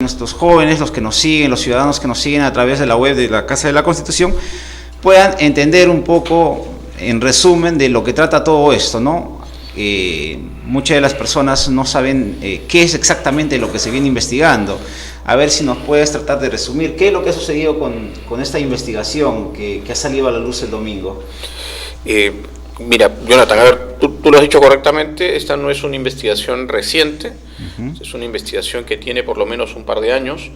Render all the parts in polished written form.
nuestros jóvenes, los que nos siguen, los ciudadanos que nos siguen a través de la web de la Casa de la Constitución, puedan entender un poco, en resumen, de lo que trata todo esto, ¿no? Muchas de las personas no saben qué es exactamente lo que se viene investigando. A ver si nos puedes tratar de resumir qué es lo que ha sucedido con esta investigación que ha salido a la luz el domingo. Mira, Jonathan, a ver, tú lo has dicho correctamente, esta no es una investigación reciente, es una investigación que tiene por lo menos un par de años,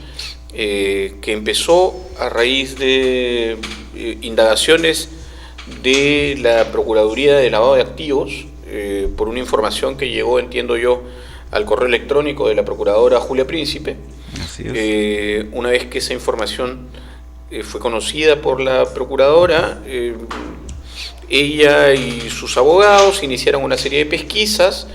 que empezó a raíz de indagaciones de la Procuraduría de Lavado de Activos, por una información que llegó, entiendo yo, al correo electrónico de la Procuradora Julia Príncipe. Así es. Una vez que esa información fue conocida por la Procuradora, ella y sus abogados iniciaron una serie de pesquisas,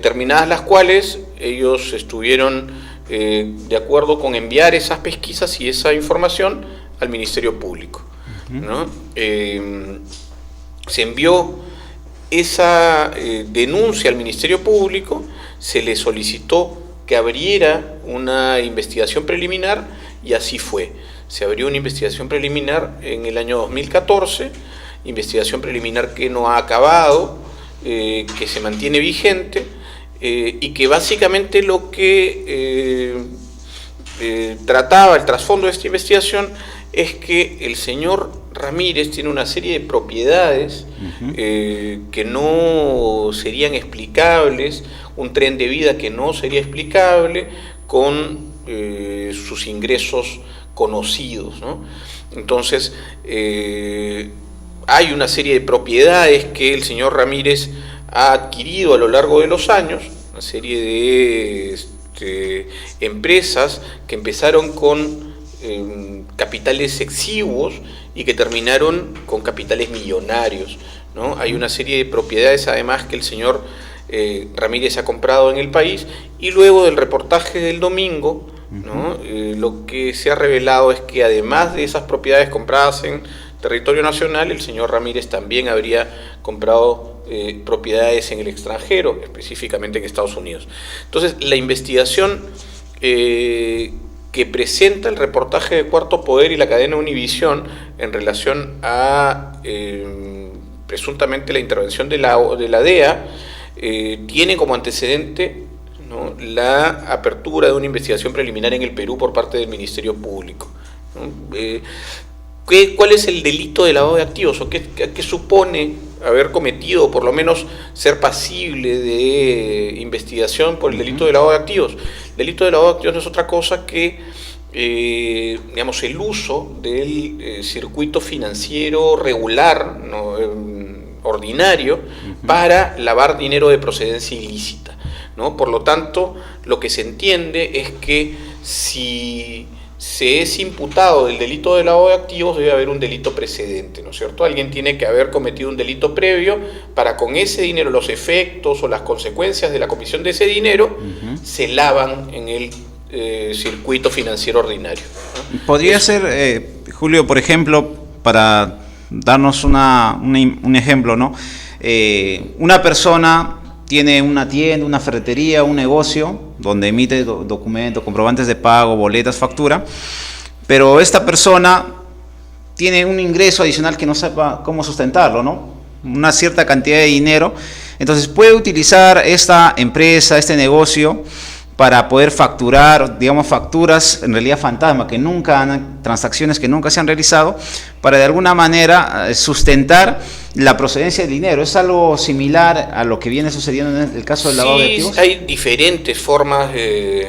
terminadas las cuales ellos estuvieron de acuerdo con enviar esas pesquisas y esa información al Ministerio Público, ¿no? Se envió esa denuncia al Ministerio Público, se le solicitó que abriera una investigación preliminar y así fue. Se abrió una investigación preliminar en el año 2014, investigación preliminar que no ha acabado, que se mantiene vigente y que básicamente lo que trataba el trasfondo de esta investigación es que el señor Ramírez tiene una serie de propiedades que no serían explicables, un tren de vida que no sería explicable con sus ingresos conocidos, ¿no? Entonces, hay una serie de propiedades que el señor Ramírez ha adquirido a lo largo de los años, una serie de empresas que empezaron con capitales exiguos y que terminaron con capitales millonarios, ¿no? Hay una serie de propiedades además que el señor Ramírez ha comprado en el país, y luego del reportaje del domingo, ¿no? Lo que se ha revelado es que además de esas propiedades compradas en territorio nacional, el señor Ramírez también habría comprado propiedades en el extranjero, específicamente en Estados Unidos. Entonces, la investigación que presenta el reportaje de Cuarto Poder y la cadena Univisión en relación a presuntamente la intervención de la DEA, tiene como antecedente, ¿no?, la apertura de una investigación preliminar en el Perú por parte del Ministerio Público, ¿no? ¿Cuál es el delito de lavado de activos? ¿O qué supone haber cometido, o por lo menos ser pasible de investigación por el delito de lavado de activos? El delito de lavado de activos no es otra cosa que digamos, el uso del circuito financiero regular, ¿no?, ordinario, para lavar dinero de procedencia ilícita, ¿no? Por lo tanto, lo que se entiende es que si se es imputado del delito de lavado de activos, debe haber un delito precedente, ¿no es cierto? Alguien tiene que haber cometido un delito previo para con ese dinero, los efectos o las consecuencias de la comisión de ese dinero se lavan en el circuito financiero ordinario, ¿no? Podría ser, Julio, por ejemplo, para darnos un ejemplo, ¿no? Una persona tiene una tienda, una ferretería, un negocio donde emite documentos, comprobantes de pago, boletas, factura, pero esta persona tiene un ingreso adicional que no sepa cómo sustentarlo, ¿no? Una cierta cantidad de dinero, entonces puede utilizar esta empresa, este negocio, para poder facturar, digamos, facturas en realidad fantasma, transacciones que nunca se han realizado, para de alguna manera sustentar la procedencia del dinero. ¿Es algo similar a lo que viene sucediendo en el caso del lavado de activos? Sí, hay diferentes formas de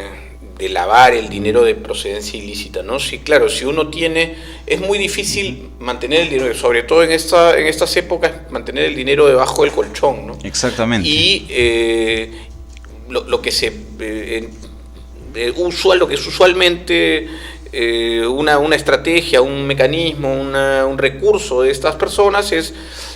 lavar el dinero de procedencia ilícita, ¿no? Sí, claro, si uno tiene, es muy difícil mantener el dinero, sobre todo en estas épocas, mantener el dinero debajo del colchón, ¿no? Exactamente. Y lo que es usualmente una estrategia, un mecanismo, un recurso de estas personas es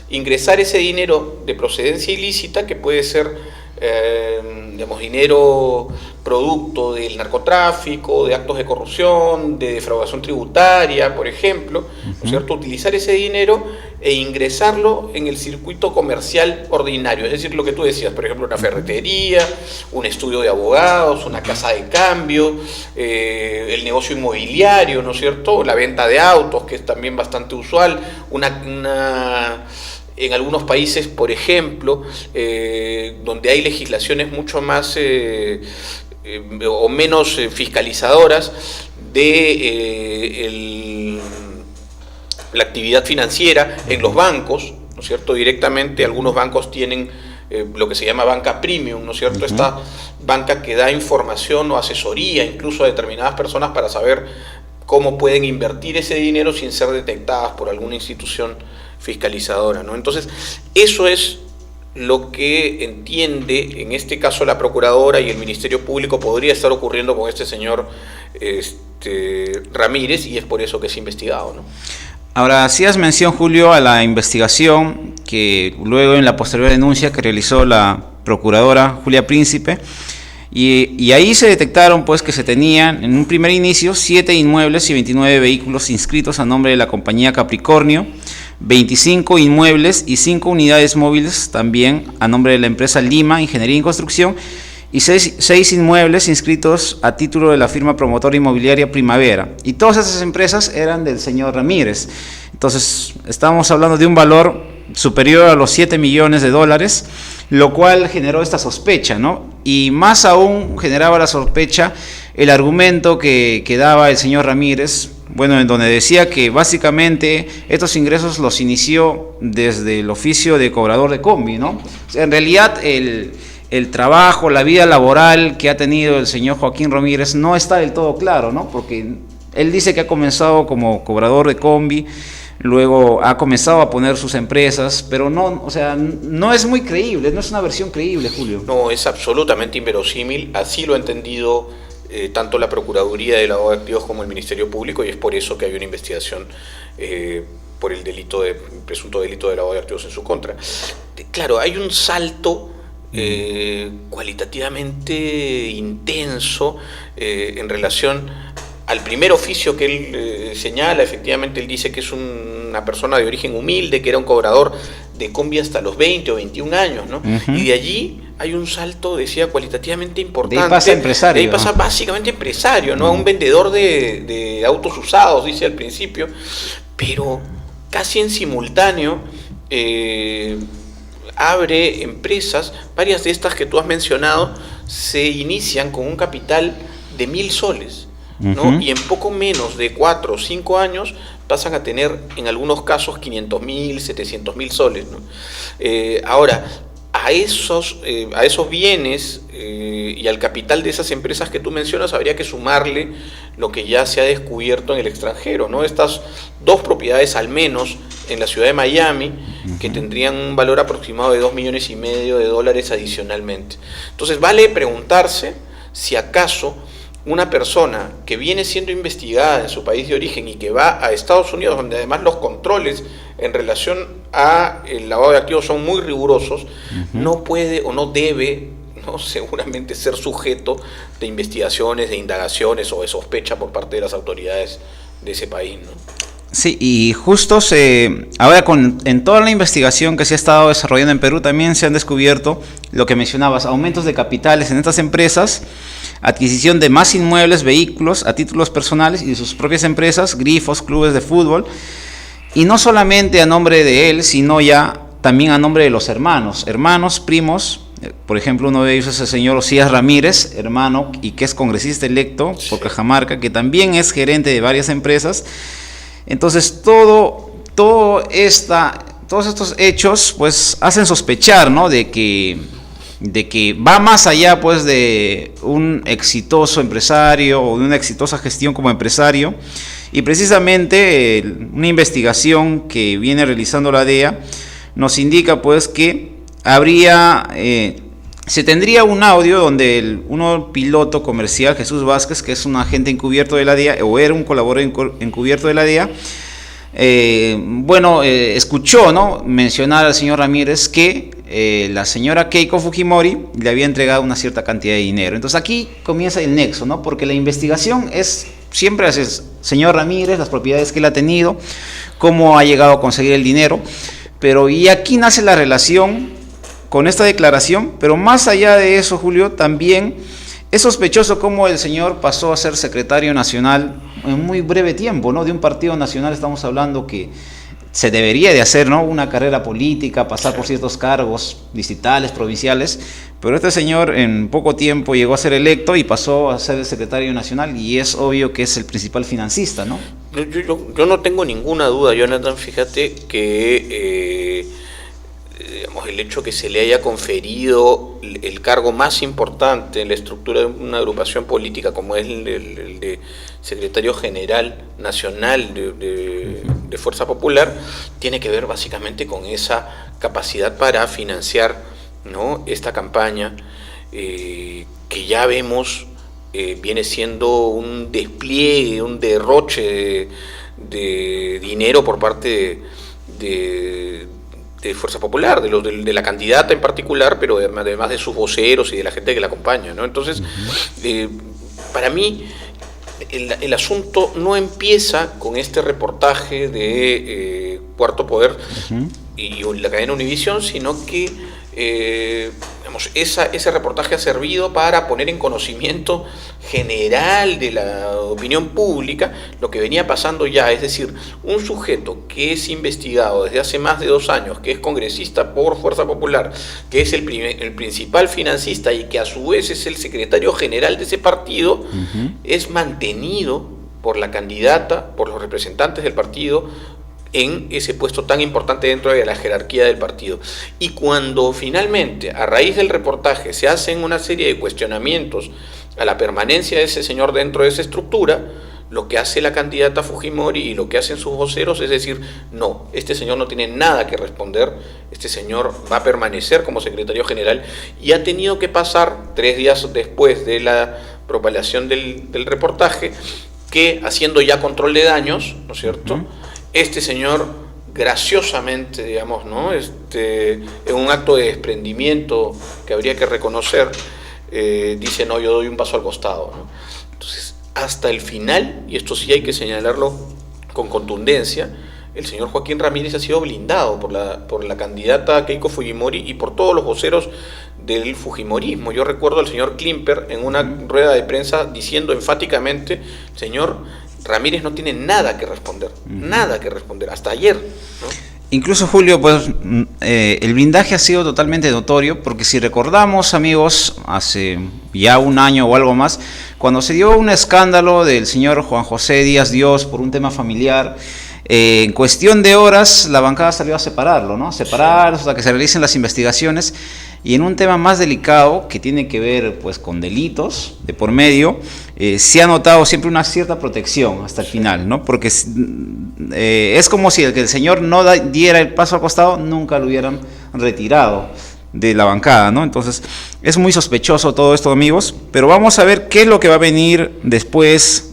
ingresar ese dinero de procedencia ilícita, que puede ser digamos, dinero producto del narcotráfico, de actos de corrupción, de defraudación tributaria, por ejemplo, ¿no es cierto? Utilizar ese dinero e ingresarlo en el circuito comercial ordinario, es decir, lo que tú decías, por ejemplo, una ferretería, un estudio de abogados, una casa de cambio, el negocio inmobiliario, ¿no es cierto? La venta de autos, que es también bastante usual, en algunos países, por ejemplo, donde hay legislaciones mucho más o menos fiscalizadoras de la actividad financiera en los bancos, ¿no es cierto? Directamente algunos bancos tienen lo que se llama banca premium, ¿no es cierto? Esta banca que da información o asesoría incluso a determinadas personas para saber cómo pueden invertir ese dinero sin ser detectadas por alguna institución fiscalizadora, ¿no? Entonces, eso es lo que entiende, en este caso, la Procuradora y el Ministerio Público podría estar ocurriendo con este señor Ramírez, y es por eso que es investigado, ¿no? Ahora, hacías mención, Julio, a la investigación que luego en la posterior denuncia que realizó la Procuradora Julia Príncipe, y ahí se detectaron pues que se tenían en un primer inicio 7 inmuebles y 29 vehículos inscritos a nombre de la compañía Capricornio, 25 inmuebles y 5 unidades móviles también a nombre de la empresa Lima Ingeniería y Construcción, y 6 inmuebles inscritos a título de la firma promotora inmobiliaria Primavera, y todas esas empresas eran del señor Ramírez. Entonces estamos hablando de un valor superior a los 7 millones de dólares, lo cual generó esta sospecha, ¿no? Y más aún generaba la sospecha el argumento que daba el señor Ramírez, bueno, en donde decía que básicamente estos ingresos los inició desde el oficio de cobrador de combi, ¿no? O sea, en realidad el trabajo, la vida laboral que ha tenido el señor Joaquín Ramírez no está del todo claro, ¿no? Porque él dice que ha comenzado como cobrador de combi, luego ha comenzado a poner sus empresas, pero no, o sea, no es muy creíble, no es una versión creíble, Julio. No, es absolutamente inverosímil, así lo ha entendido tanto la Procuraduría de Lavado de Activos como el Ministerio Público, y es por eso que hay una investigación por el presunto delito de lavado de activos en su contra. Claro, hay un salto cualitativamente intenso en relación al primer oficio que él señala. Efectivamente, él dice que es una persona de origen humilde, que era un cobrador de combi hasta los 20 o 21 años, ¿no? Y de allí hay un salto, decía, cualitativamente importante. De ahí pasa empresario. De ahí pasa básicamente empresario, ¿no? A un vendedor de autos usados, dice al principio, pero casi en simultáneo abre empresas. Varias de estas que tú has mencionado se inician con un capital de 1.000 soles, ¿no? Y en poco menos de 4 o 5 años pasan a tener en algunos casos 500.000, 700.000 soles, ¿no? Ahora, a esos bienes y al capital de esas empresas que tú mencionas habría que sumarle lo que ya se ha descubierto en el extranjero, ¿no? Estas 2 propiedades al menos en la ciudad de Miami, que tendrían un valor aproximado de $2,5 millones adicionalmente. Entonces vale preguntarse si acaso una persona que viene siendo investigada en su país de origen y que va a Estados Unidos, donde además los controles en relación a el lavado de activos son muy rigurosos, no puede o no debe, ¿no?, seguramente ser sujeto de investigaciones, de indagaciones o de sospecha por parte de las autoridades de ese país, ¿no? Sí, y justo ahora en toda la investigación que se ha estado desarrollando en Perú también se han descubierto lo que mencionabas, aumentos de capitales en estas empresas, adquisición de más inmuebles, vehículos a títulos personales y de sus propias empresas, grifos, clubes de fútbol, y no solamente a nombre de él, sino ya también a nombre de los hermanos, primos. Por ejemplo, uno de ellos es el señor Osías Ramírez, hermano, y que es congresista electo por Cajamarca, que también es gerente de varias empresas. Entonces todos estos hechos pues hacen sospechar, ¿no?, de que va más allá pues de un exitoso empresario o de una exitosa gestión como empresario, y precisamente una investigación que viene realizando la DEA nos indica pues que se tendría un audio donde un piloto comercial, Jesús Vázquez, que es un agente encubierto de la DEA, o era un colaborador encubierto de la DEA, escuchó, ¿no?, mencionar al señor Ramírez que la señora Keiko Fujimori le había entregado una cierta cantidad de dinero. Entonces aquí comienza el nexo, ¿no? Porque la investigación es siempre hacia el señor Ramírez, las propiedades que él ha tenido, cómo ha llegado a conseguir el dinero, pero y aquí nace la relación con esta declaración, pero más allá de eso, Julio, también es sospechoso cómo el señor pasó a ser secretario nacional en muy breve tiempo, ¿no? De un partido nacional estamos hablando que se debería de hacer, ¿no? Una carrera política, pasar por ciertos cargos distritales, provinciales, pero este señor en poco tiempo llegó a ser electo y pasó a ser el secretario nacional y es obvio que es el principal financista, ¿no? Yo no tengo ninguna duda, Jonathan, fíjate que digamos, el hecho que se le haya conferido el cargo más importante en la estructura de una agrupación política como es el de secretario general nacional de Fuerza Popular, tiene que ver básicamente con esa capacidad para financiar, ¿no?, esta campaña que ya vemos viene siendo un despliegue, un derroche de dinero por parte de Fuerza Popular, de la candidata en particular, pero además de sus voceros y de la gente que la acompaña, ¿no? Entonces, para mí, el asunto no empieza con este reportaje de Cuarto Poder y la cadena Univisión, sino que digamos, ese reportaje ha servido para poner en conocimiento general de la opinión pública lo que venía pasando ya, es decir, un sujeto que es investigado desde hace más de 2 años, que es congresista por Fuerza Popular, que es el principal financista y que a su vez es el secretario general de ese partido, es mantenido por la candidata, por los representantes del partido, en ese puesto tan importante dentro de la jerarquía del partido. Y cuando finalmente, a raíz del reportaje, se hacen una serie de cuestionamientos a la permanencia de ese señor dentro de esa estructura, lo que hace la candidata Fujimori y lo que hacen sus voceros es decir, no, este señor no tiene nada que responder, este señor va a permanecer como secretario general, y ha tenido que pasar 3 días después de la propagación del reportaje, que haciendo ya control de daños, ¿no es cierto?, este señor graciosamente, digamos, ¿no?, en un acto de desprendimiento que habría que reconocer, dice, no, yo doy un paso al costado, ¿no? Entonces, hasta el final, y esto sí hay que señalarlo con contundencia, el señor Joaquín Ramírez ha sido blindado por la candidata Keiko Fujimori y por todos los voceros del fujimorismo. Yo recuerdo al señor Klimper en una rueda de prensa diciendo enfáticamente, señor Ramírez no tiene nada que responder, hasta ayer, ¿no? Incluso, Julio, pues el blindaje ha sido totalmente notorio, porque si recordamos, amigos, hace ya 1 año o algo más, cuando se dio un escándalo del señor Juan José Díaz Dios por un tema familiar, en cuestión de horas la bancada salió a separarlo, ¿no? Hasta que se realicen las investigaciones, y en un tema más delicado que tiene que ver pues con delitos de por medio, se ha notado siempre una cierta protección hasta el final, ¿no? Porque es como si el señor no diera el paso al costado, nunca lo hubieran retirado de la bancada, ¿no? Entonces es muy sospechoso todo esto, amigos, pero vamos a ver qué es lo que va a venir después,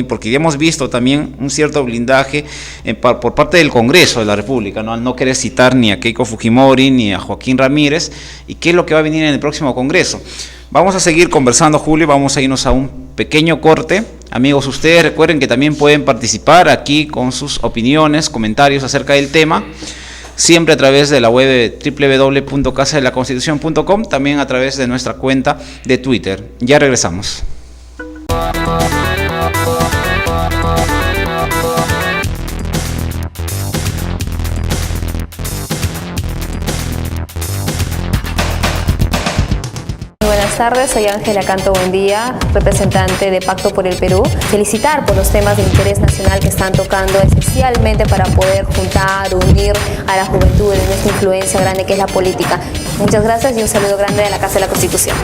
porque ya hemos visto también un cierto blindaje por parte del Congreso de la República, ¿no? Al no querer citar ni a Keiko Fujimori ni a Joaquín Ramírez, y qué es lo que va a venir en el próximo Congreso. Vamos a seguir conversando, Julio, vamos a irnos a un pequeño corte. Amigos, ustedes recuerden que también pueden participar aquí con sus opiniones, comentarios acerca del tema, siempre a través de la web www.casadelaconstitucion.com, también a través de nuestra cuenta de Twitter. Ya regresamos. Buenas tardes, soy Ángela Canto Buendía, representante de Pacto por el Perú. Felicitar por los temas de interés nacional que están tocando, especialmente para poder juntar, unir a la juventud en esta influencia grande que es la política. Muchas gracias y un saludo grande de la Casa de la Constitución.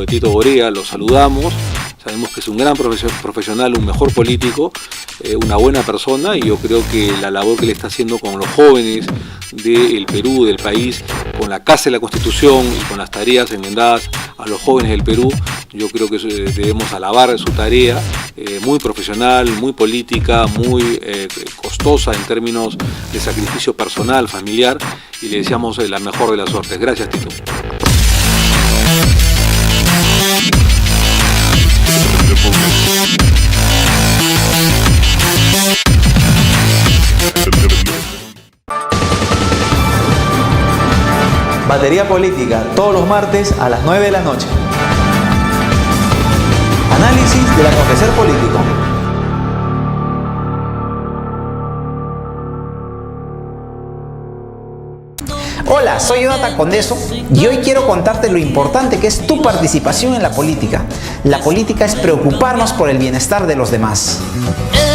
Tito Borea, los saludamos. Sabemos que es un gran profesional, un mejor político, una buena persona, y yo creo que la labor que le está haciendo con los jóvenes del Perú, del país, con la Casa de la Constitución y con las tareas enmendadas a los jóvenes del Perú, yo creo que debemos alabar su tarea, muy profesional, muy política, muy costosa en términos de sacrificio personal, familiar, y le deseamos la mejor de las suertes. Gracias, Tito. Batería Política, todos los martes a las 9 de la noche. Análisis del acontecer político. Hola, soy Jonathan Condeso y hoy quiero contarte lo importante que es tu participación en la política. La política es preocuparnos por el bienestar de los demás.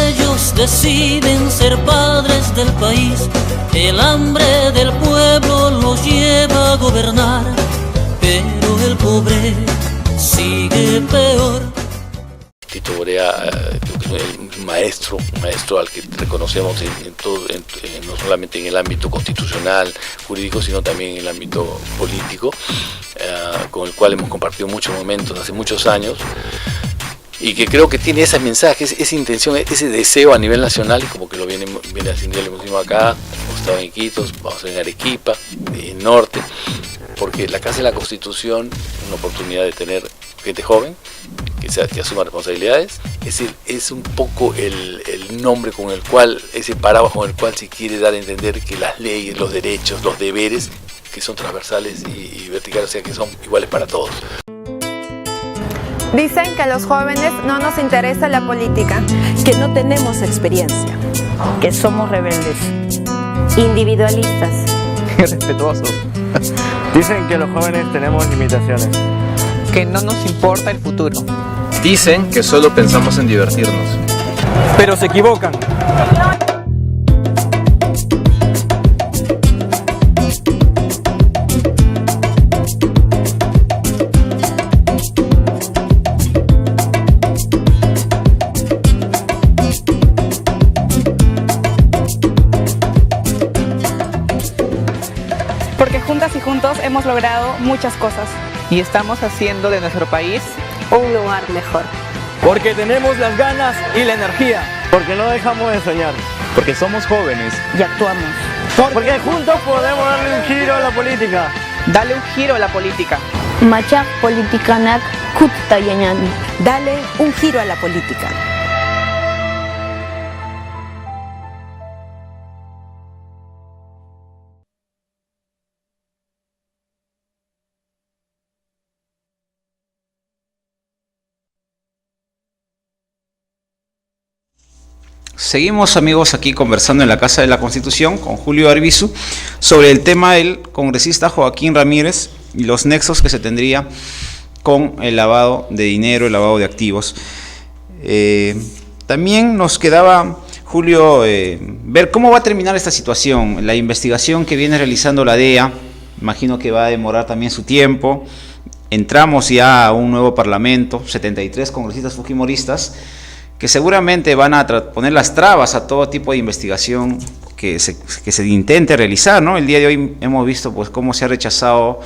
Ellos deciden ser padres del país, el hambre del pueblo los lleva a gobernar, pero el pobre sigue peor. Tito Borea, un maestro al que reconocemos no solamente en el ámbito constitucional, jurídico, sino también en el ámbito político, con el cual hemos compartido muchos momentos hace muchos años, y que creo que tiene esos mensajes, esa intención, ese deseo a nivel nacional, y como que lo viene haciendo, lo hicimos acá, hemos estado en Iquitos, vamos en Arequipa, en Norte, porque la Casa de la Constitución es una oportunidad de tener gente joven, que asuma responsabilidades. Es un poco el nombre con el cual, ese paraguas con el cual se quiere dar a entender que las leyes, los derechos, los deberes, que son transversales y verticales, o sea, que son iguales para todos. Dicen que a los jóvenes no nos interesa la política, que no tenemos experiencia, que somos rebeldes, individualistas, irrespetuosos. Dicen que los jóvenes tenemos limitaciones, que no nos importa el futuro. Dicen que solo pensamos en divertirnos. Pero se equivocan. Porque juntas y juntos hemos logrado muchas cosas. Y estamos haciendo de nuestro país un lugar mejor. Porque tenemos las ganas y la energía. Porque no dejamos de soñar. Porque somos jóvenes y actuamos. Porque juntos podemos darle un giro a la política. Dale un giro a la política. Machak politikanak kutayanyan. Dale un giro a la política. Seguimos, amigos, aquí conversando en la Casa de la Constitución con Julio Arbizu sobre el tema del congresista Joaquín Ramírez y los nexos que se tendría con el lavado de dinero, el lavado de activos. También nos quedaba, Julio, ver cómo va a terminar esta situación, la investigación que viene realizando la DEA. Imagino que va a demorar también su tiempo. Entramos ya a un nuevo parlamento, 73 congresistas fujimoristas, que seguramente van a poner las trabas a todo tipo de investigación que se intente realizar, ¿no? El día de hoy hemos visto pues cómo se ha rechazado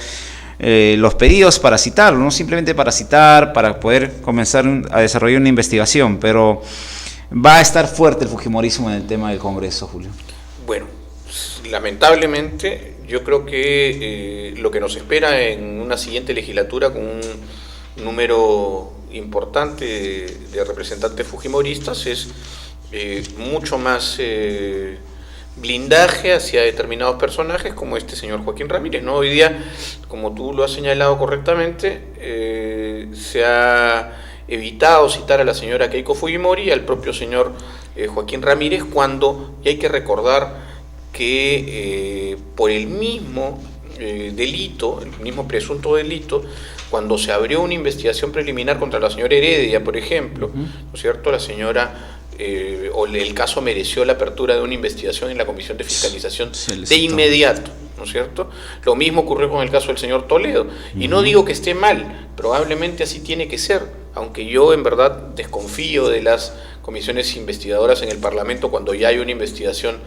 los pedidos para citarlo, no simplemente para citar, para poder comenzar a desarrollar una investigación, pero va a estar fuerte el fujimorismo en el tema del Congreso, Julio. Bueno, lamentablemente yo creo que lo que nos espera en una siguiente legislatura con un número importante de representantes fujimoristas es mucho más blindaje hacia determinados personajes como este señor Joaquín Ramírez, ¿no? Hoy día, como tú lo has señalado correctamente, se ha evitado citar a la señora Keiko Fujimori y al propio señor Joaquín Ramírez, cuando y hay que recordar que por el mismo delito, el mismo presunto delito, cuando se abrió una investigación preliminar contra la señora Heredia, por ejemplo, ¿no es cierto? La señora, o el caso mereció la apertura de una investigación en la Comisión de Fiscalización de inmediato, ¿no es cierto? Lo mismo ocurrió con el caso del señor Toledo, y no digo que esté mal, probablemente así tiene que ser, aunque yo en verdad desconfío de las comisiones investigadoras en el Parlamento cuando ya hay una investigación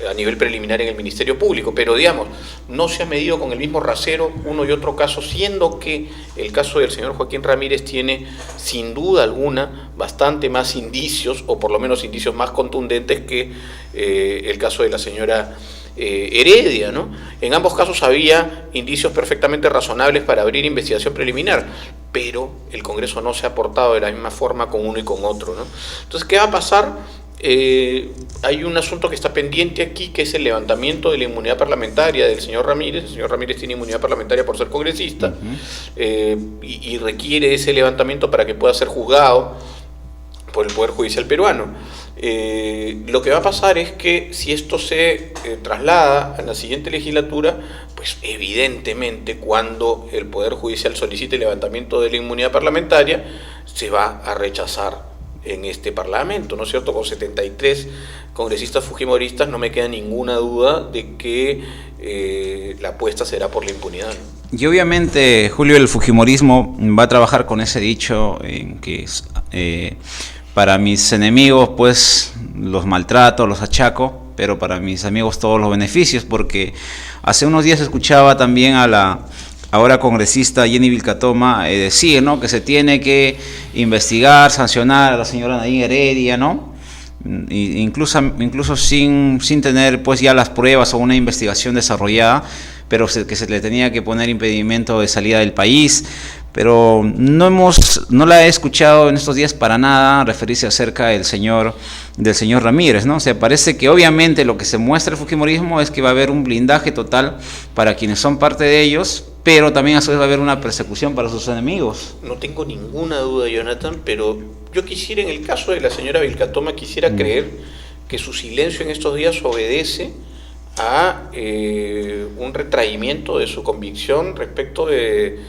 a nivel preliminar en el Ministerio Público, pero digamos, no se ha medido con el mismo rasero uno y otro caso, siendo que el caso del señor Joaquín Ramírez tiene sin duda alguna bastante más indicios, o por lo menos indicios más contundentes que el caso de la señora Heredia, ¿no? En ambos casos había indicios perfectamente razonables para abrir investigación preliminar, pero el Congreso no se ha portado de la misma forma con uno y con otro, ¿no? Entonces, ¿qué va a pasar? Hay un asunto que está pendiente aquí, que es el levantamiento de la inmunidad parlamentaria del señor Ramírez. El señor Ramírez tiene inmunidad parlamentaria por ser congresista, y requiere ese levantamiento para que pueda ser juzgado por el Poder Judicial peruano. Lo que va a pasar es que si esto se traslada a la siguiente legislatura, pues evidentemente cuando el Poder Judicial solicite el levantamiento de la inmunidad parlamentaria, se va a rechazar en este Parlamento, ¿no es cierto? Con 73 congresistas fujimoristas no me queda ninguna duda de que la apuesta será por la impunidad, ¿no? Y obviamente, Julio, el fujimorismo va a trabajar con ese dicho en que para mis enemigos pues los maltrato, los achaco, pero para mis amigos todos los beneficios, porque hace unos días escuchaba también a la ahora congresista Jenny Vilcatoma decir, ¿no?, que se tiene que investigar, sancionar a la señora Nadine Heredia, ¿no? Incluso sin tener pues ya las pruebas o una investigación desarrollada, pero que se le tenía que poner impedimento de salida del país. Pero no la he escuchado en estos días para nada referirse acerca del señor Ramírez, ¿no? O sea, parece que obviamente lo que se muestra el fujimorismo es que va a haber un blindaje total para quienes son parte de ellos, pero también a su vez va a haber una persecución para sus enemigos. No tengo ninguna duda, Jonathan, pero yo quisiera, en el caso de la señora Vilcatoma, quisiera creer que su silencio en estos días obedece a un retraimiento de su convicción respecto de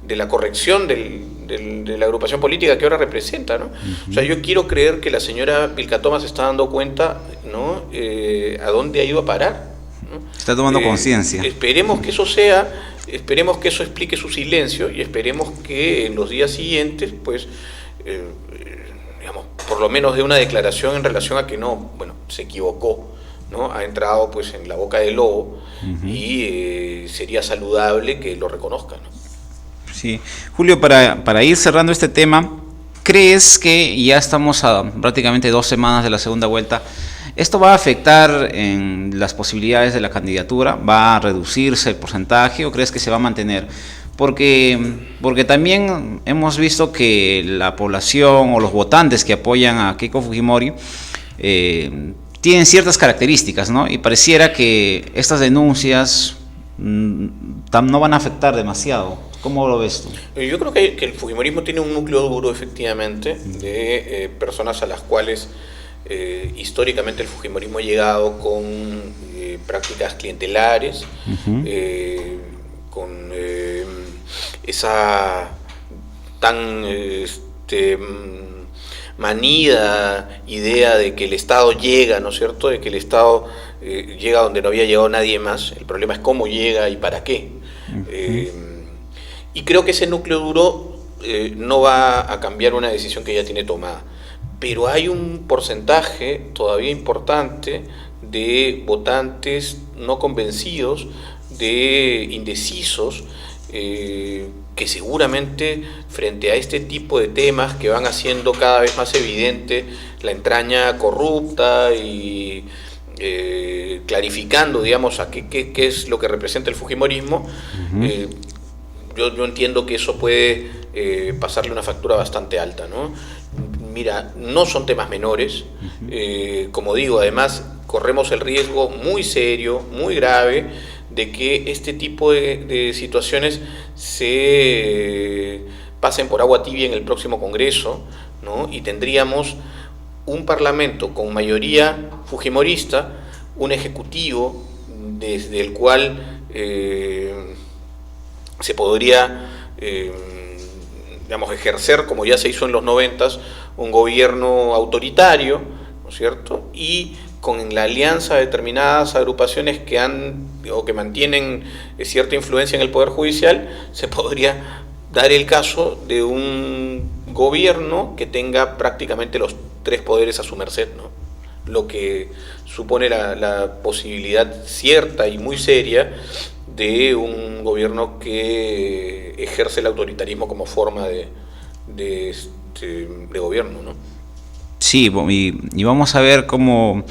la corrección de la agrupación política que ahora representa, ¿no? O sea, yo quiero creer que la señora Vilcatoma se está dando cuenta, ¿no?, a dónde ha ido a parar, ¿no? Está tomando conciencia. Esperemos que eso explique su silencio, y esperemos que en los días siguientes, pues, digamos, por lo menos dé una declaración en relación a que no, bueno, se equivocó, ¿no? Ha entrado pues en la boca del lobo, y sería saludable que lo reconozca, ¿no? Sí. Julio, para ir cerrando este tema, ¿crees que ya estamos a prácticamente 2 semanas de la segunda vuelta? ¿Esto va a afectar en las posibilidades de la candidatura? ¿Va a reducirse el porcentaje o crees que se va a mantener? Porque también hemos visto que la población o los votantes que apoyan a Keiko Fujimori tienen ciertas características, ¿no? Y pareciera que estas denuncias no van a afectar demasiado. ¿Cómo lo ves tú? Yo creo que el fujimorismo tiene un núcleo duro, efectivamente, de personas a las cuales históricamente el fujimorismo ha llegado con prácticas clientelares, con esa tan manida idea de que el Estado llega, ¿no es cierto?, de que el Estado llega donde no había llegado nadie más. El problema es cómo llega y para qué. Y creo que ese núcleo duro no va a cambiar una decisión que ya tiene tomada. Pero hay un porcentaje todavía importante de votantes no convencidos, de indecisos, que seguramente frente a este tipo de temas que van haciendo cada vez más evidente la entraña corrupta y clarificando, digamos, a qué es lo que representa el fujimorismo, yo entiendo que eso puede pasarle una factura bastante alta, ¿no? Mira, no son temas menores, como digo, además corremos el riesgo muy serio, muy grave, de que este tipo de situaciones se pasen por agua tibia en el próximo Congreso, ¿no? Y tendríamos un Parlamento con mayoría fujimorista, un Ejecutivo desde el cual se podría digamos, ejercer, como ya se hizo en los 90s, un gobierno autoritario, ¿no es cierto?, y con la alianza de determinadas agrupaciones que mantienen cierta influencia en el Poder Judicial, se podría dar el caso de un gobierno que tenga prácticamente los 3 poderes a su merced, ¿no? Lo que supone la posibilidad cierta y muy seria de un gobierno que ejerce el autoritarismo como forma de gobierno, ¿no? Sí, y vamos a ver cómo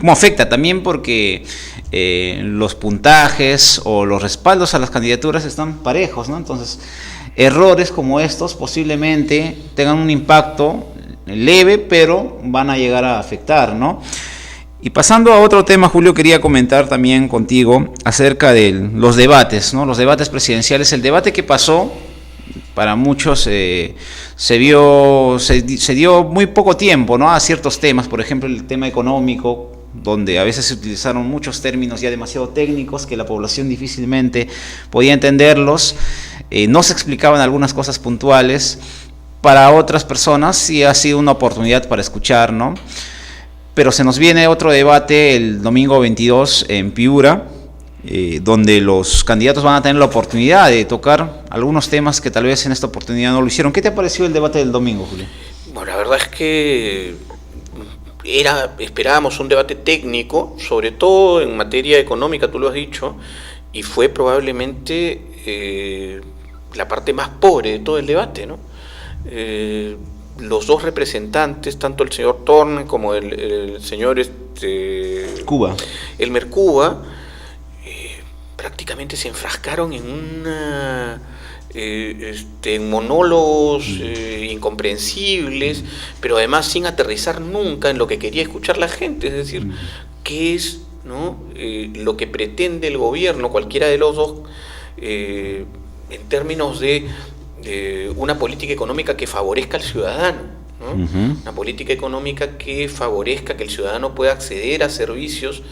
afecta también, porque los puntajes o los respaldos a las candidaturas están parejos, ¿no? Entonces, errores como estos posiblemente tengan un impacto leve, pero van a llegar a afectar, ¿no? Y pasando a otro tema, Julio, quería comentar también contigo acerca de los debates, ¿no? Los debates presidenciales. El debate que pasó, para muchos se dio muy poco tiempo, ¿no?, a ciertos temas, por ejemplo el tema económico, donde a veces se utilizaron muchos términos ya demasiado técnicos que la población difícilmente podía entenderlos, no se explicaban algunas cosas puntuales. Para otras personas sí ha sido una oportunidad para escuchar, ¿no? Pero se nos viene otro debate el domingo 22 en Piura, donde los candidatos van a tener la oportunidad de tocar algunos temas que tal vez en esta oportunidad no lo hicieron. ¿Qué te pareció el debate del domingo, Julio? Bueno, la verdad es que esperábamos un debate técnico, sobre todo en materia económica, tú lo has dicho, y fue probablemente la parte más pobre de todo el debate, ¿no? Los dos representantes, tanto el señor Thorne como el señor Cuba, Elmer Cuba, prácticamente se enfrascaron en en monólogos incomprensibles, pero además sin aterrizar nunca en lo que quería escuchar la gente, es decir, qué es, ¿no?, lo que pretende el gobierno, cualquiera de los dos, en términos de una política económica que favorezca al ciudadano, ¿no? Una política económica que favorezca que el ciudadano pueda acceder a servicios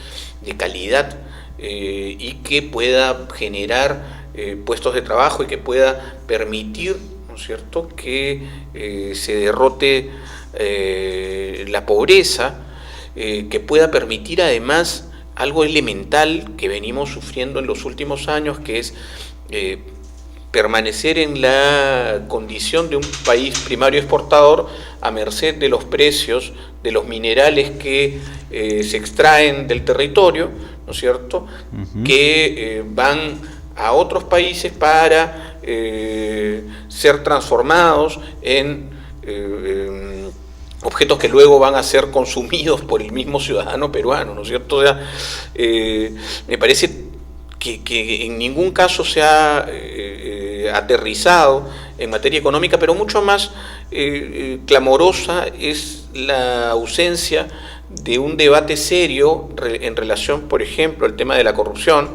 de calidad y que pueda generar puestos de trabajo y que pueda permitir, ¿no es cierto?, que se derrote la pobreza, que pueda permitir además algo elemental que venimos sufriendo en los últimos años, que es permanecer en la condición de un país primario exportador a merced de los precios de los minerales que se extraen del territorio, ¿no es cierto?, que van a otros países para ser transformados en objetos que luego van a ser consumidos por el mismo ciudadano peruano, ¿no es cierto? O sea, me parece que en ningún caso se ha aterrizado en materia económica, pero mucho más clamorosa es la ausencia de un debate serio en relación, por ejemplo, al tema de la corrupción,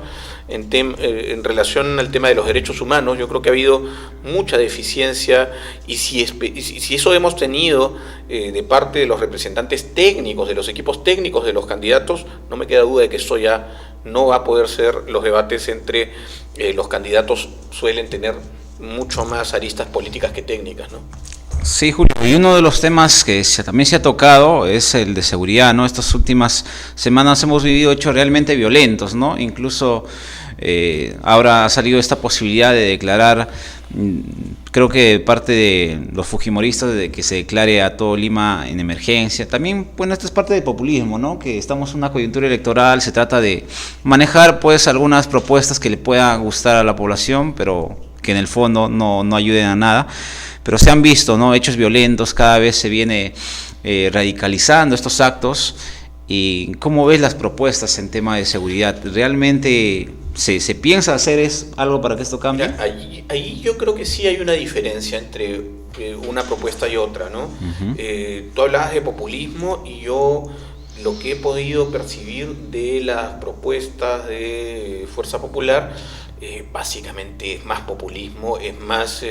en relación al tema de los derechos humanos. Yo creo que ha habido mucha deficiencia, y si eso hemos tenido de parte de los representantes técnicos, de los equipos técnicos de los candidatos, no me queda duda de que eso ya no va a poder ser. Los debates entre los candidatos suelen tener mucho más aristas políticas que técnicas, ¿no? Sí, Julio, y uno de los temas que también se ha tocado es el de seguridad, ¿no? Estas últimas semanas hemos vivido hechos realmente violentos, ¿no? Incluso ahora ha salido esta posibilidad de declarar, creo que de parte de los fujimoristas, de que se declare a todo Lima en emergencia. También, bueno, esto es parte del populismo, ¿no? Que estamos en una coyuntura electoral, se trata de manejar pues algunas propuestas que le puedan gustar a la población, pero que en el fondo no ayuden a nada. Pero se han visto, ¿no?, hechos violentos, cada vez se viene radicalizando estos actos. ¿Y cómo ves las propuestas en tema de seguridad? ¿Realmente se piensa hacer algo para que esto cambie? Mira, ahí yo creo que sí hay una diferencia entre una propuesta y otra, ¿no? Tú hablabas de populismo, y yo lo que he podido percibir de las propuestas de Fuerza Popular básicamente es más populismo, es más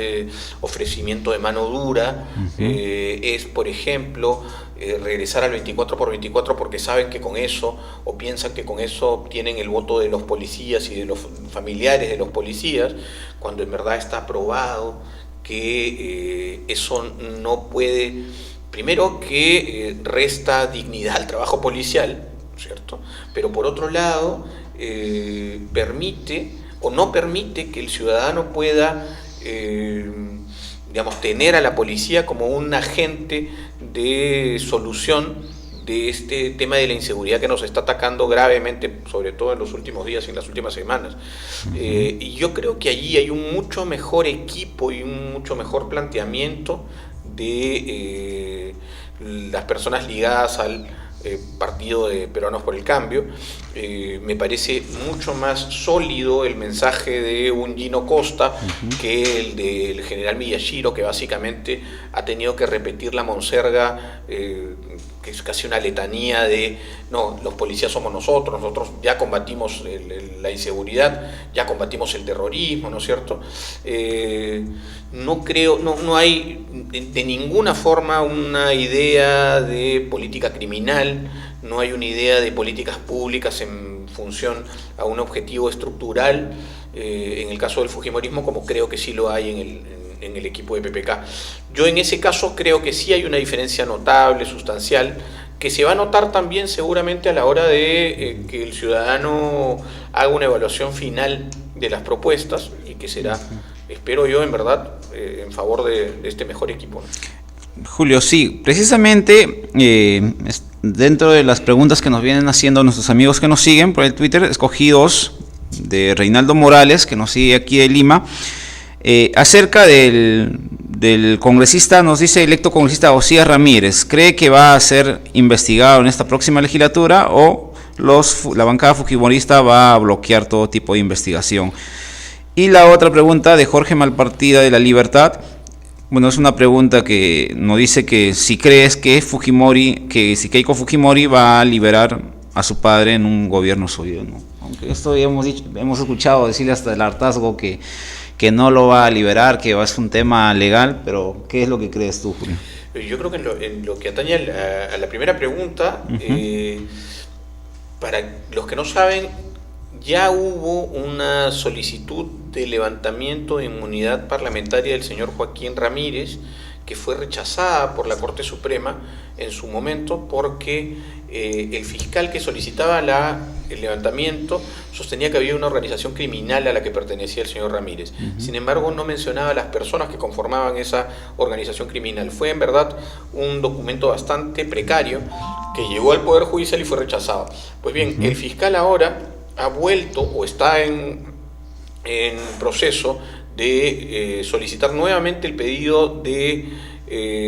ofrecimiento de mano dura, es, por ejemplo, regresar al 24x24 porque saben que con eso, o piensan que con eso obtienen el voto de los policías y de los familiares de los policías, cuando en verdad está probado que eso no puede, primero que resta dignidad al trabajo policial, ¿cierto? Pero por otro lado permite o no permite que el ciudadano pueda digamos, tener a la policía como un agente de solución de este tema de la inseguridad que nos está atacando gravemente, sobre todo en los últimos días y en las últimas semanas. Y yo creo que allí hay un mucho mejor equipo y un mucho mejor planteamiento de las personas ligadas al Partido de Peruanos por el Cambio. Me parece mucho más sólido el mensaje de un Gino Costa que el del general Miyashiro, que básicamente ha tenido que repetir la monserga, que es casi una letanía de no, los policías somos nosotros ya combatimos la inseguridad, ya combatimos el terrorismo, ¿no es cierto? No creo, no hay de ninguna forma una idea de política criminal, no hay una idea de políticas públicas en función a un objetivo estructural, en el caso del fujimorismo, como creo que sí lo hay en el equipo de PPK. Yo en ese caso creo que sí hay una diferencia notable, sustancial, que se va a notar también seguramente a la hora de que el ciudadano haga una evaluación final de las propuestas y que será, espero yo, en verdad, en favor de este mejor equipo, ¿no? Julio, sí, precisamente dentro de las preguntas que nos vienen haciendo nuestros amigos que nos siguen por el Twitter, escogí dos de Reinaldo Morales, que nos sigue aquí de Lima, acerca del congresista, nos dice electo congresista Osías Ramírez, ¿cree que va a ser investigado en esta próxima legislatura o la bancada fujimorista va a bloquear todo tipo de investigación? Y la otra pregunta de Jorge Malpartida de La Libertad, bueno, es una pregunta que nos dice que si crees que si Keiko Fujimori va a liberar a su padre en un gobierno suyo, ¿no? Aunque esto hemos escuchado decirle hasta el hartazgo que no lo va a liberar, que es un tema legal, pero ¿qué es lo que crees tú, Julio? Yo creo que en lo que atañe a la primera pregunta, para los que no saben, ya hubo una solicitud de levantamiento de inmunidad parlamentaria del señor Joaquín Ramírez, que fue rechazada por la Corte Suprema en su momento porque el fiscal que solicitaba el levantamiento sostenía que había una organización criminal a la que pertenecía el señor Ramírez. Sin embargo, no mencionaba a las personas que conformaban esa organización criminal. Fue en verdad un documento bastante precario que llegó al Poder Judicial y fue rechazado. Pues bien, el fiscal ahora ha vuelto o está en proceso de solicitar nuevamente el pedido de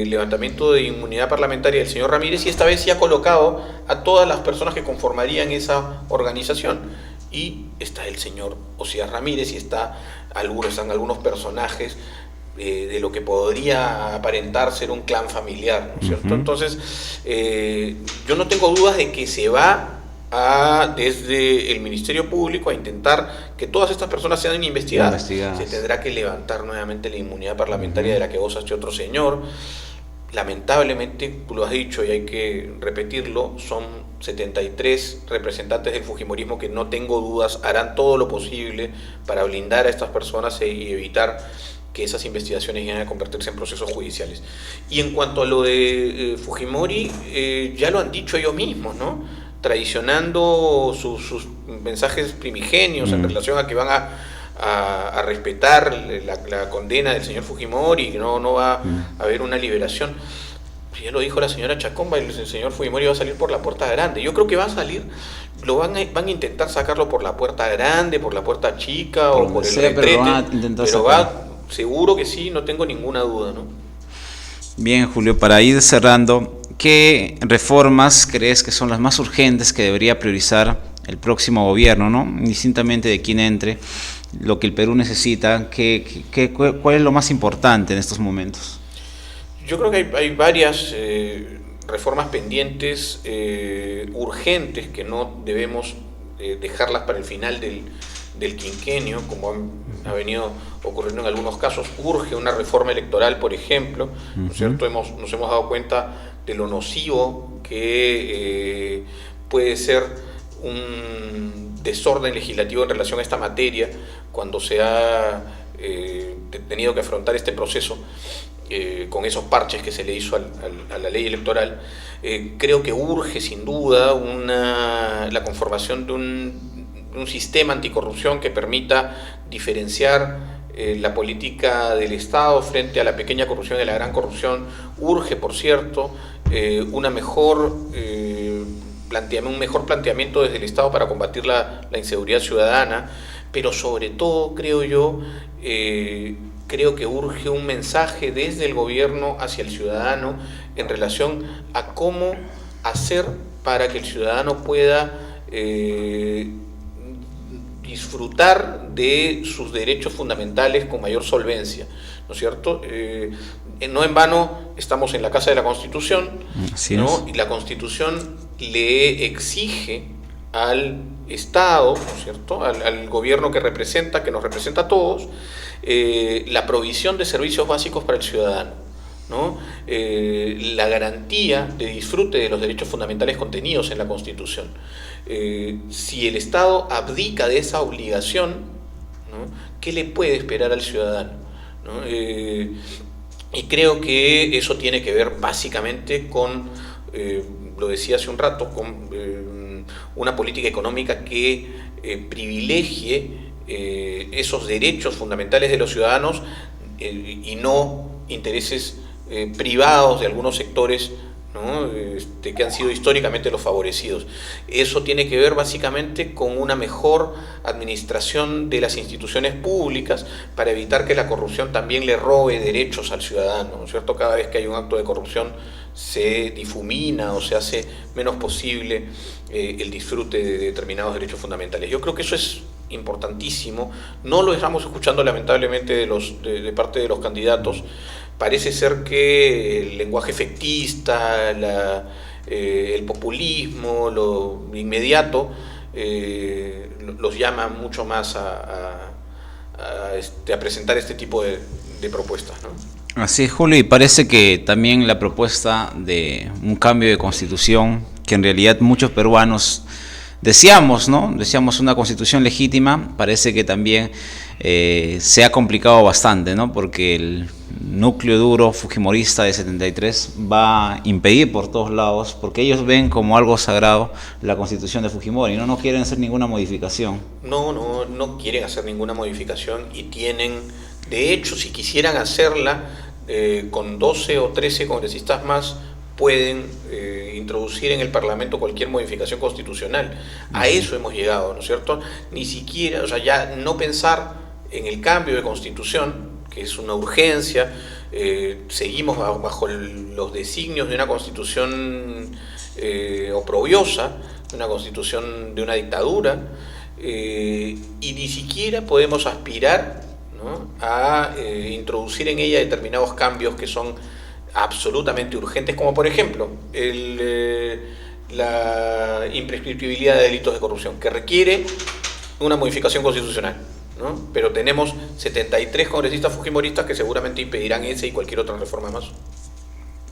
levantamiento de inmunidad parlamentaria del señor Ramírez, y esta vez sí ha colocado a todas las personas que conformarían esa organización, y está el señor Osías Ramírez y están algunos personajes de lo que podría aparentar ser un clan familiar, ¿no es cierto? Entonces yo no tengo dudas de que se va desde el Ministerio Público a intentar que todas estas personas sean investigadas. Se tendrá que levantar nuevamente la inmunidad parlamentaria de la que goza este otro señor. Lamentablemente, tú lo has dicho y hay que repetirlo, son 73 representantes del fujimorismo que no tengo dudas harán todo lo posible para blindar a estas personas y evitar que esas investigaciones lleguen a convertirse en procesos judiciales. Y en cuanto a lo de Fujimori, ya lo han dicho ellos mismos, ¿no? Traicionando sus mensajes primigenios en relación a que van a respetar la condena del señor Fujimori, que no va a haber una liberación. Ya lo dijo la señora Chacón, el señor Fujimori va a salir por la puerta grande. Yo creo que va a salir, van a intentar sacarlo por la puerta grande, por la puerta chica o por el retrete, pero seguro que sí, no tengo ninguna duda, ¿no? Bien, Julio, para ir cerrando, ¿qué reformas crees que son las más urgentes que debería priorizar el próximo gobierno, ¿no? Indistintamente de quién entre, lo que el Perú necesita, ¿cuál es lo más importante en estos momentos? Yo creo que hay varias reformas pendientes, urgentes, que no debemos dejarlas para el final del quinquenio, como ha venido ocurriendo en algunos casos. Urge una reforma electoral, por ejemplo, ¿no es cierto? Nos hemos dado cuenta de lo nocivo que puede ser un desorden legislativo en relación a esta materia cuando se ha tenido que afrontar este proceso con esos parches que se le hizo a la ley electoral. Creo que urge sin duda la conformación de un sistema anticorrupción que permita diferenciar La política del Estado frente a la pequeña corrupción y a la gran corrupción urge, por cierto, un mejor planteamiento desde el Estado para combatir la inseguridad ciudadana, pero sobre todo, creo que urge un mensaje desde el gobierno hacia el ciudadano en relación a cómo hacer para que el ciudadano pueda disfrutar de sus derechos fundamentales con mayor solvencia, ¿no es cierto? No en vano estamos en la Casa de la Constitución, ¿no? Y la Constitución le exige al Estado, ¿no es cierto?, al gobierno que nos representa a todos, la provisión de servicios básicos para el ciudadano, ¿no? La garantía de disfrute de los derechos fundamentales contenidos en la Constitución. Si el Estado abdica de esa obligación, ¿no?, ¿qué le puede esperar al ciudadano? ¿No? Y creo que eso tiene que ver básicamente con, lo decía hace un rato, con una política económica que privilegie esos derechos fundamentales de los ciudadanos y no intereses privados de algunos sectores, ¿no?, que han sido históricamente los favorecidos. Eso tiene que ver básicamente con una mejor administración de las instituciones públicas para evitar que la corrupción también le robe derechos al ciudadano, ¿no es cierto? Cada vez que hay un acto de corrupción se difumina o se hace menos posible el disfrute de determinados derechos fundamentales. Yo creo que eso es importantísimo. No lo estamos escuchando lamentablemente de parte de los candidatos. Parece ser que el lenguaje efectista, el populismo, lo inmediato, los llama mucho más a presentar este tipo de propuestas, ¿no? Así es, Julio, y parece que también la propuesta de un cambio de constitución, que en realidad muchos peruanos deseamos, ¿no? Deseamos una constitución legítima, parece que también se ha complicado bastante, ¿no? Porque el núcleo duro fujimorista de 73 va a impedir por todos lados, porque ellos ven como algo sagrado la constitución de Fujimori, no quieren hacer ninguna modificación. No quieren hacer ninguna modificación y tienen, de hecho, si quisieran hacerla, con 12 o 13 congresistas más, pueden introducir en el Parlamento cualquier modificación constitucional. A eso hemos llegado, ¿no es cierto? Ni siquiera, o sea, ya no pensar en el cambio de constitución, que es una urgencia, seguimos bajo los designios de una constitución oprobiosa, una constitución de una dictadura, y ni siquiera podemos aspirar, ¿no?, a introducir en ella determinados cambios que son absolutamente urgentes, como por ejemplo la imprescriptibilidad de delitos de corrupción, que requiere una modificación constitucional, ¿no? Pero tenemos 73 congresistas fujimoristas que seguramente impedirán esa y cualquier otra reforma más.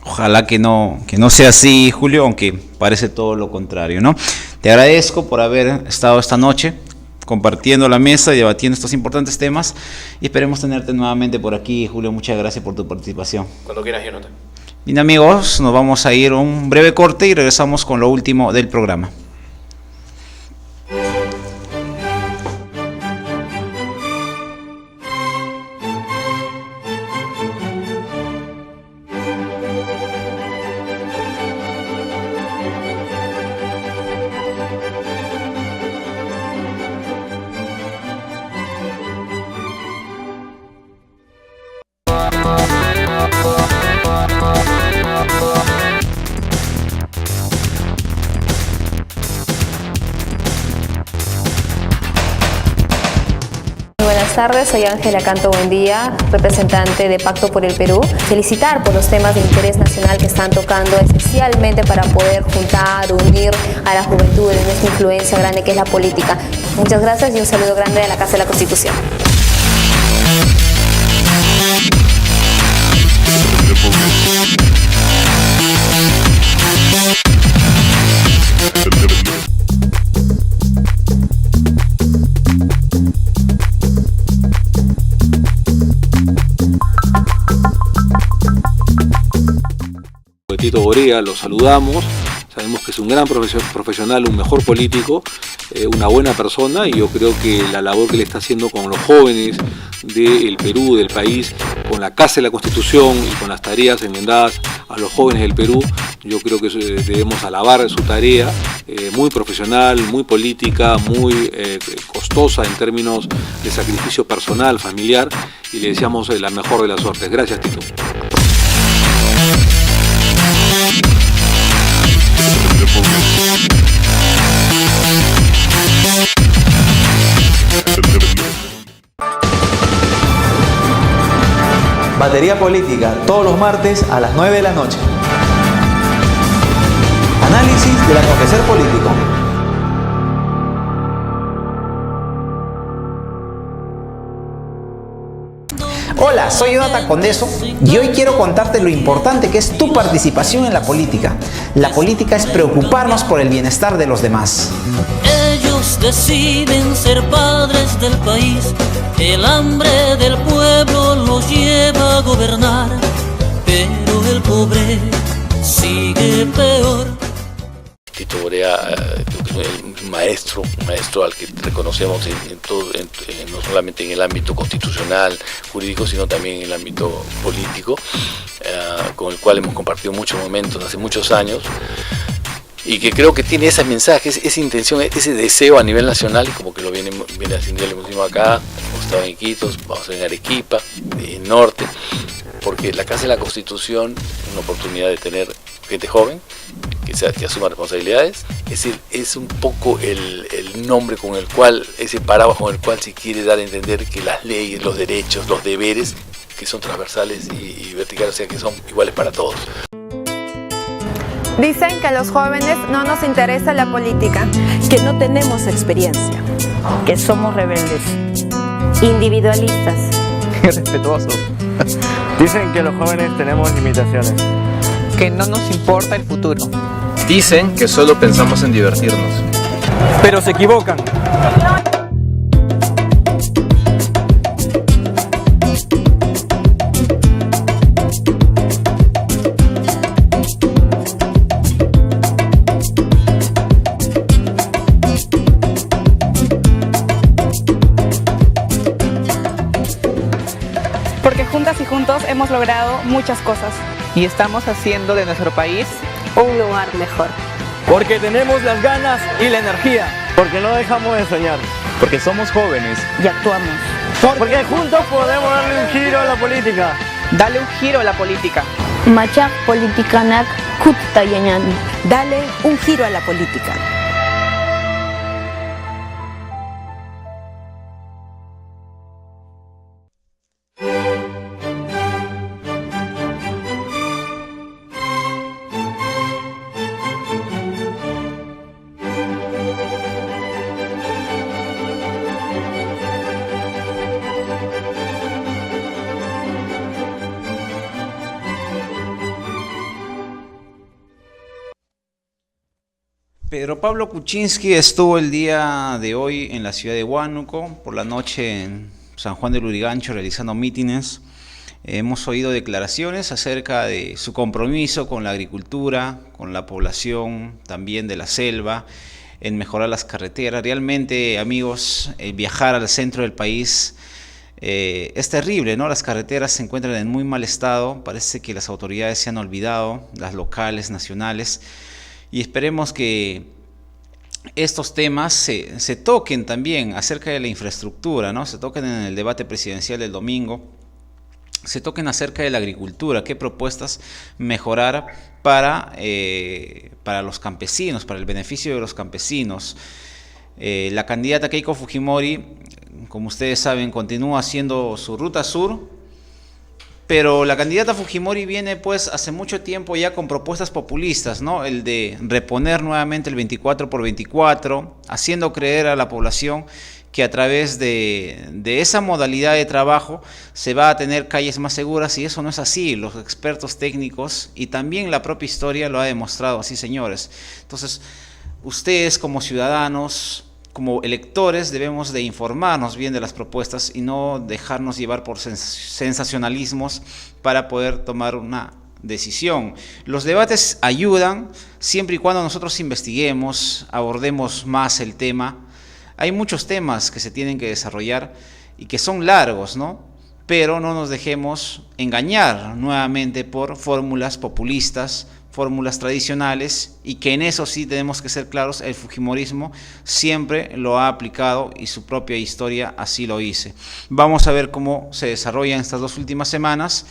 Ojalá que no sea así, Julio, aunque parece todo lo contrario, ¿no? Te agradezco por haber estado esta noche compartiendo la mesa y debatiendo estos importantes temas, y esperemos tenerte nuevamente por aquí, Julio. Muchas gracias por tu participación. Cuando quieras, Jonathan. Bien, amigos, nos vamos a ir a un breve corte y regresamos con lo último del programa. Buenas tardes, soy Ángela Canto Buendía, representante de Pacto por el Perú. Felicitar por los temas de interés nacional que están tocando, especialmente para poder juntar, unir a la juventud en esta influencia grande que es la política. Muchas gracias y un saludo grande de la Casa de la Constitución. Tito Borea, los saludamos Sabemos que es un gran profesional, un mejor político, una buena persona, y yo creo que la labor que le está haciendo con los jóvenes del Perú, del país, con la Casa de la Constitución y con las tareas enmendadas a los jóvenes del Perú, yo creo que debemos alabar su tarea, muy profesional, muy política, muy costosa en términos de sacrificio personal, familiar, y le deseamos la mejor de las suertes. Gracias, Tito. Batería Política, todos los martes a las 9 de la noche. Análisis del acontecer político. Hola, soy Jonathan Condeso y hoy quiero contarte lo importante que es tu participación en la política. La política es preocuparnos por el bienestar de los demás. Ellos deciden ser padres del país, el hambre del pueblo los lleva a gobernar, pero el pobre sigue peor. Tito Borea, un maestro al que reconocemos en todo, no solamente en el ámbito constitucional, jurídico, sino también en el ámbito político, con el cual hemos compartido muchos momentos hace muchos años, y que creo que tiene ese mensaje, esa intención, ese deseo a nivel nacional, y como que lo viene haciendo el último acá. Hemos estado en Iquitos, vamos a estar en Arequipa, en Norte, porque la Casa de la Constitución es una oportunidad de tener gente joven que asuma responsabilidades. Es decir, es un poco el nombre con el cual, ese paraguas con el cual se quiere dar a entender que las leyes, los derechos, los deberes, que son transversales y verticales, o sea, que son iguales para todos. Dicen que a los jóvenes no nos interesa la política, que no tenemos experiencia, que somos rebeldes, individualistas, irrespetuosos. Dicen que los jóvenes tenemos limitaciones, que no nos importa el futuro. Dicen que solo pensamos en divertirnos. pero se equivocan. porque juntas y juntos hemos logrado muchas cosas. Y estamos haciendo de nuestro país un lugar mejor. Porque tenemos las ganas y la energía. Porque no dejamos de soñar. Porque somos jóvenes y actuamos. Porque juntos podemos darle un giro a la política. Dale un giro a la política. Machak politikanak kutayanyan. Dale un giro a la política. Pedro Pablo Kuczynski estuvo el día de hoy en la ciudad de Huánuco, por la noche en San Juan del Lurigancho realizando mítines. Hemos oído declaraciones acerca de su compromiso con la agricultura, con la población también de la selva, en mejorar las carreteras. Realmente, amigos, viajar al centro del país es terrible, ¿no? Las carreteras se encuentran en muy mal estado, parece que las autoridades se han olvidado, las locales, nacionales. Y esperemos que estos temas se toquen también acerca de la infraestructura, ¿no? Se toquen en el debate presidencial del domingo, se toquen acerca de la agricultura, qué propuestas mejorar para los campesinos, para el beneficio de los campesinos. La candidata Keiko Fujimori, como ustedes saben, continúa haciendo su ruta sur, pero la candidata Fujimori viene pues hace mucho tiempo ya con propuestas populistas, ¿no? El de reponer nuevamente el 24/24, haciendo creer a la población que a través de esa modalidad de trabajo se va a tener calles más seguras, y eso no es así. Los expertos técnicos y también la propia historia lo ha demostrado así, señores. Entonces, ustedes como ciudadanos, como electores, debemos de informarnos bien de las propuestas y no dejarnos llevar por sensacionalismos para poder tomar una decisión. Los debates ayudan siempre y cuando nosotros investiguemos, abordemos más el tema. Hay muchos temas que se tienen que desarrollar y que son largos, ¿no? Pero no nos dejemos engañar nuevamente por fórmulas populistas, fórmulas tradicionales, y que en eso sí tenemos que ser claros, el fujimorismo siempre lo ha aplicado y su propia historia así lo dice. Vamos a ver cómo se desarrollan estas 2 últimas semanas,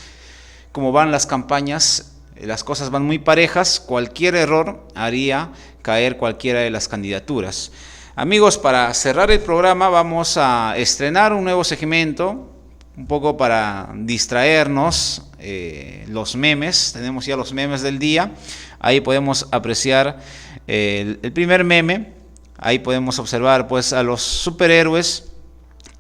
cómo van las campañas. Las cosas van muy parejas, cualquier error haría caer cualquiera de las candidaturas. Amigos, para cerrar el programa vamos a estrenar un nuevo segmento, un poco para distraernos, los memes. Tenemos ya los memes del día. Ahí podemos apreciar el primer meme. Ahí podemos observar pues a los superhéroes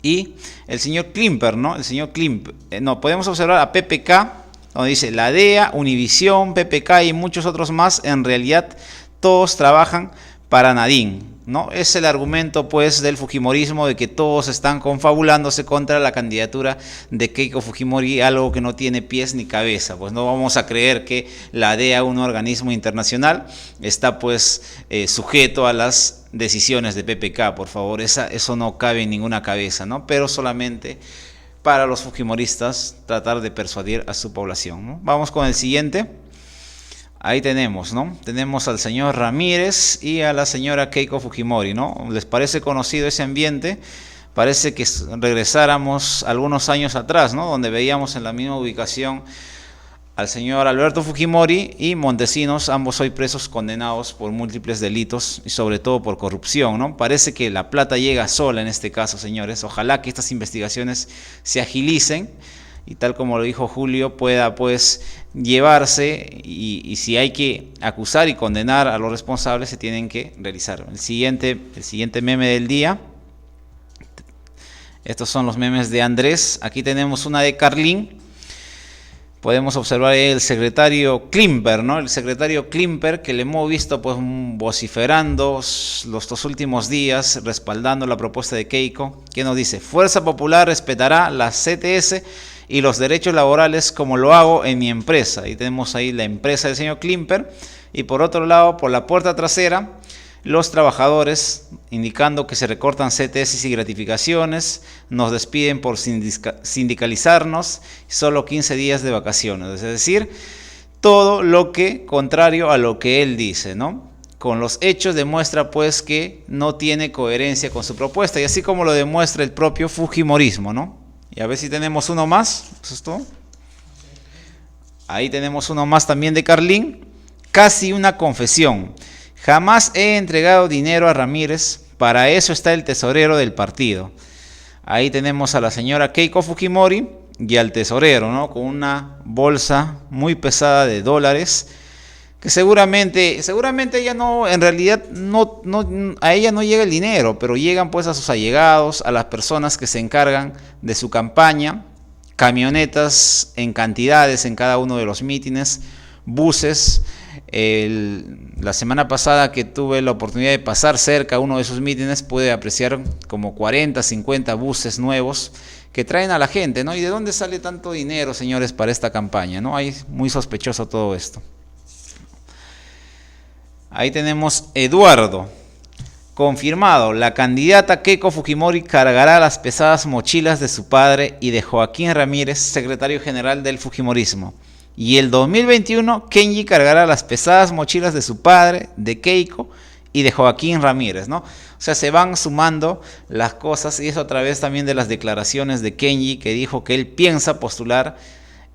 y el señor Klimper, ¿no? El señor Klimper. Podemos observar a PPK, donde dice la DEA, Univisión, PPK y muchos otros más. En realidad todos trabajan para Nadine, ¿no? Es el argumento pues del fujimorismo, de que todos están confabulándose contra la candidatura de Keiko Fujimori, algo que no tiene pies ni cabeza. Pues no vamos a creer que la DEA, un organismo internacional, está pues sujeto a las decisiones de PPK, por favor, eso no cabe en ninguna cabeza, ¿no? Pero solamente para los fujimoristas tratar de persuadir a su población, ¿no? Vamos con el siguiente. Ahí tenemos, ¿no? Tenemos al señor Ramírez y a la señora Keiko Fujimori, ¿no? ¿Les parece conocido ese ambiente? Parece que regresáramos algunos años atrás, ¿no? Donde veíamos en la misma ubicación al señor Alberto Fujimori y Montesinos, ambos hoy presos condenados por múltiples delitos y sobre todo por corrupción, ¿no? Parece que la plata llega sola en este caso, señores. Ojalá que estas investigaciones se agilicen y, tal como lo dijo Julio, pueda pues llevarse y si hay que acusar y condenar a los responsables, se tienen que realizar. El siguiente meme del día. Estos son los memes de Andrés. Aquí tenemos una de Carlín. Podemos observar el secretario Klimper, ¿no? El secretario Klimper, que le hemos visto pues vociferando los 2 últimos días, respaldando la propuesta de Keiko, que nos dice: Fuerza Popular respetará la CTS y los derechos laborales como lo hago en mi empresa. Y tenemos ahí la empresa del señor Klimper, y por otro lado, por la puerta trasera, los trabajadores, indicando que se recortan CTS y gratificaciones, nos despiden por sindicalizarnos, solo 15 días de vacaciones. Es decir, todo lo que contrario a lo que él dice, ¿no? Con los hechos demuestra pues que no tiene coherencia con su propuesta, y así como lo demuestra el propio fujimorismo, ¿no? Y a ver si tenemos uno más. ¿Eso es todo? Ahí tenemos uno más también de Carlín. Casi una confesión. Jamás he entregado dinero a Ramírez, para eso está el tesorero del partido. Ahí tenemos a la señora Keiko Fujimori y al tesorero, ¿no? Con una bolsa muy pesada de dólares, que seguramente ella no, en realidad a ella no llega el dinero, pero llegan pues a sus allegados, a las personas que se encargan de su campaña, camionetas en cantidades en cada uno de los mítines, buses. La semana pasada que tuve la oportunidad de pasar cerca a uno de sus mítines, pude apreciar como 40, 50 buses nuevos que traen a la gente, ¿no? ¿Y de dónde sale tanto dinero, señores, para esta campaña, ¿no? Ahí muy sospechoso todo esto. Ahí tenemos Eduardo. Confirmado, la candidata Keiko Fujimori cargará las pesadas mochilas de su padre y de Joaquín Ramírez, secretario general del fujimorismo. Y el 2021, Kenji cargará las pesadas mochilas de su padre, de Keiko y de Joaquín Ramírez, ¿no? O sea, se van sumando las cosas, y eso a través también de las declaraciones de Kenji, que dijo que él piensa postular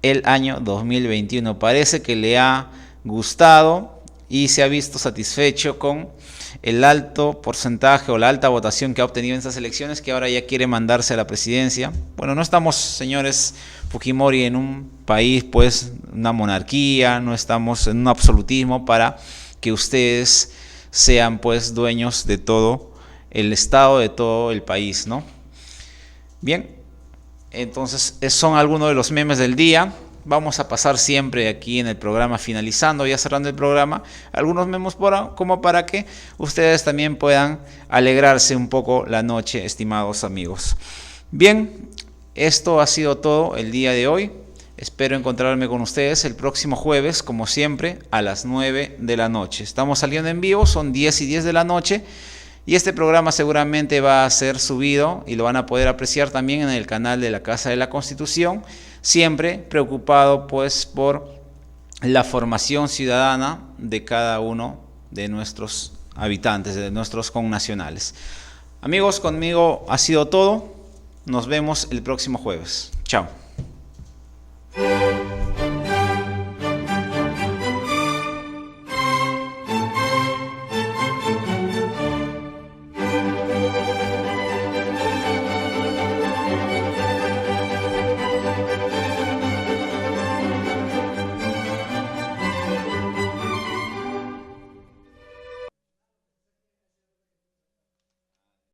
el año 2021. Parece que le ha gustado y se ha visto satisfecho con el alto porcentaje o la alta votación que ha obtenido en estas elecciones, que ahora ya quiere mandarse a la presidencia. Bueno, no estamos, señores Fujimori, en un país, pues, una monarquía, no estamos en un absolutismo para que ustedes sean, pues, dueños de todo el Estado, de todo el país, ¿no? Bien, entonces, son algunos de los memes del día. Vamos a pasar siempre aquí en el programa, finalizando, ya cerrando el programa, algunos memes como para que ustedes también puedan alegrarse un poco la noche, estimados amigos. Bien, esto ha sido todo el día de hoy. Espero encontrarme con ustedes el próximo jueves, como siempre, a las 9 de la noche. Estamos saliendo en vivo, son 10:10 de la noche. Y este programa seguramente va a ser subido y lo van a poder apreciar también en el canal de la Casa de la Constitución, siempre preocupado pues por la formación ciudadana de cada uno de nuestros habitantes, de nuestros connacionales. Amigos, conmigo ha sido todo. Nos vemos el próximo jueves. Chao.